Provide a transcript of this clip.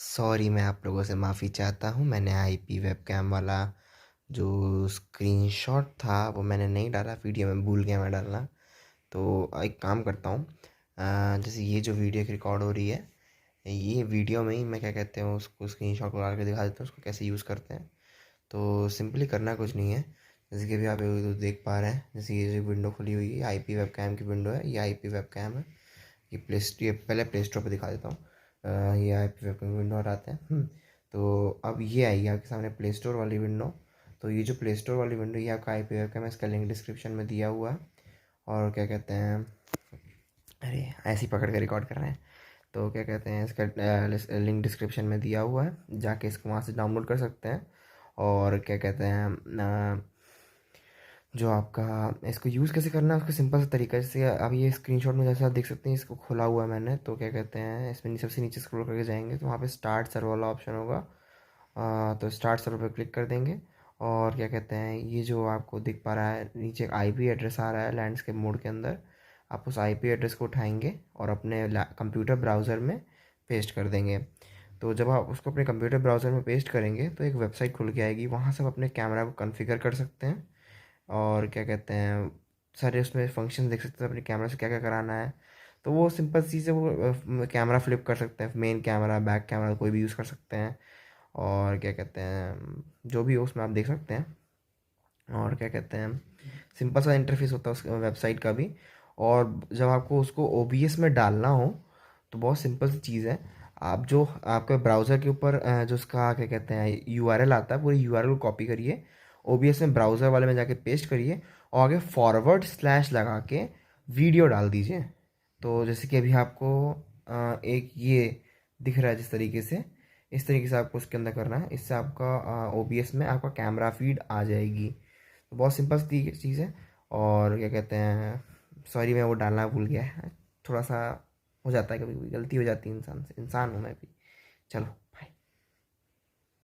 Sorry, मैं आप लोगों से माफ़ी चाहता हूँ। मैंने आईपी वेबकैम वाला जो स्क्रीनशॉट था वो मैंने नहीं डाला, वीडियो में भूल गया मैं डालना। तो एक काम करता हूँ, जैसे ये जो वीडियो रिकॉर्ड हो रही है, ये वीडियो में ही मैं क्या कहते हैं उसको स्क्रीनशॉट को डाल के दिखा देता हूँ उसको कैसे यूज़ करते हैं। तो सिंपली करना कुछ नहीं है, जैसे कि अभी आप ये देख पा रहे हैं, जैसे ये जो विंडो खुली हुई है आईपी वेबकैम की विंडो है, ये आईपी वेबकैम है। ये पहले प्ले स्टोर पर दिखा देता हूँ। ये आईपी वेबकैम विंडो और आते हैं। तो अब ये आएगी आपके सामने प्ले स्टोर वाली विंडो। तो ये जो प्ले स्टोर वाली विंडो ये आपका आईपी वेबकैम है, इसका लिंक डिस्क्रिप्शन में दिया हुआ है। और क्या कहते हैं, अरे ऐसे ही पकड़ के रिकॉर्ड कर रहे हैं। तो क्या कहते हैं, इसका लिंक डिस्क्रिप्शन में दिया हुआ है, जाके इसको वहाँ से डाउनलोड कर सकते हैं। और क्या कहते हैं, जो आपका इसको यूज़ कैसे करना है उसका सिंपल सा तरीका, जैसे अब ये स्क्रीनशॉट में जैसे आप देख सकते हैं इसको खोला हुआ है मैंने। तो क्या कहते हैं, इसमें सबसे नीचे स्क्रॉल करके जाएंगे तो वहाँ पे स्टार्ट सर्वर वाला ऑप्शन होगा। तो स्टार्ट सर्वर पर क्लिक कर देंगे। और क्या कहते हैं, ये जो आपको दिख पा रहा है नीचे एक आईपी एड्रेस आ रहा है लैंडस्केप मोड के अंदर, आप उस आईपी एड्रेस को उठाएंगे और अपने कंप्यूटर ब्राउज़र में पेस्ट कर देंगे। तो जब आप उसको अपने कंप्यूटर ब्राउज़र में पेस्ट करेंगे तो एक वेबसाइट खुल के आएगी, वहाँ से आप अपने कैमरा को कॉन्फ़िगर कर सकते हैं। और क्या कहते हैं, सारे उसमें फंक्शन देख सकते हैं अपने कैमरा से क्या क्या कराना है। तो वो सिंपल चीज़ है, वो कैमरा फ्लिप कर सकते हैं, मेन कैमरा बैक कैमरा कोई भी यूज़ कर सकते हैं। और क्या कहते हैं, जो भी हो उसमें आप देख सकते हैं। और क्या कहते हैं, सिंपल सा इंटरफेस होता है उस वेबसाइट का भी। और जब आपको उसको ओबीएस में डालना हो तो बहुत सिंपल सी चीज़ है। आप जो आपके ब्राउज़र के ऊपर जो उसका क्या कहते हैं यूआरएल आता है, पूरी यूआरएल को कॉपी करिए, ओबीएस में ब्राउज़र वाले में जाके पेस्ट करिए और आगे फॉरवर्ड स्लैश लगा के वीडियो डाल दीजिए। तो जैसे कि अभी आपको एक ये दिख रहा है जिस तरीके से, इस तरीके से आपको उसके अंदर करना है, इससे आपका ओबीएस में आपका कैमरा फीड आ जाएगी। तो बहुत सिंपल सी चीज़ है। और क्या कहते हैं, सॉरी मैं वो डालना भूल गया है, थोड़ा सा हो जाता है, कभी कभी गलती हो जाती है, इंसान से इंसान हूँ मैं भी। चलो।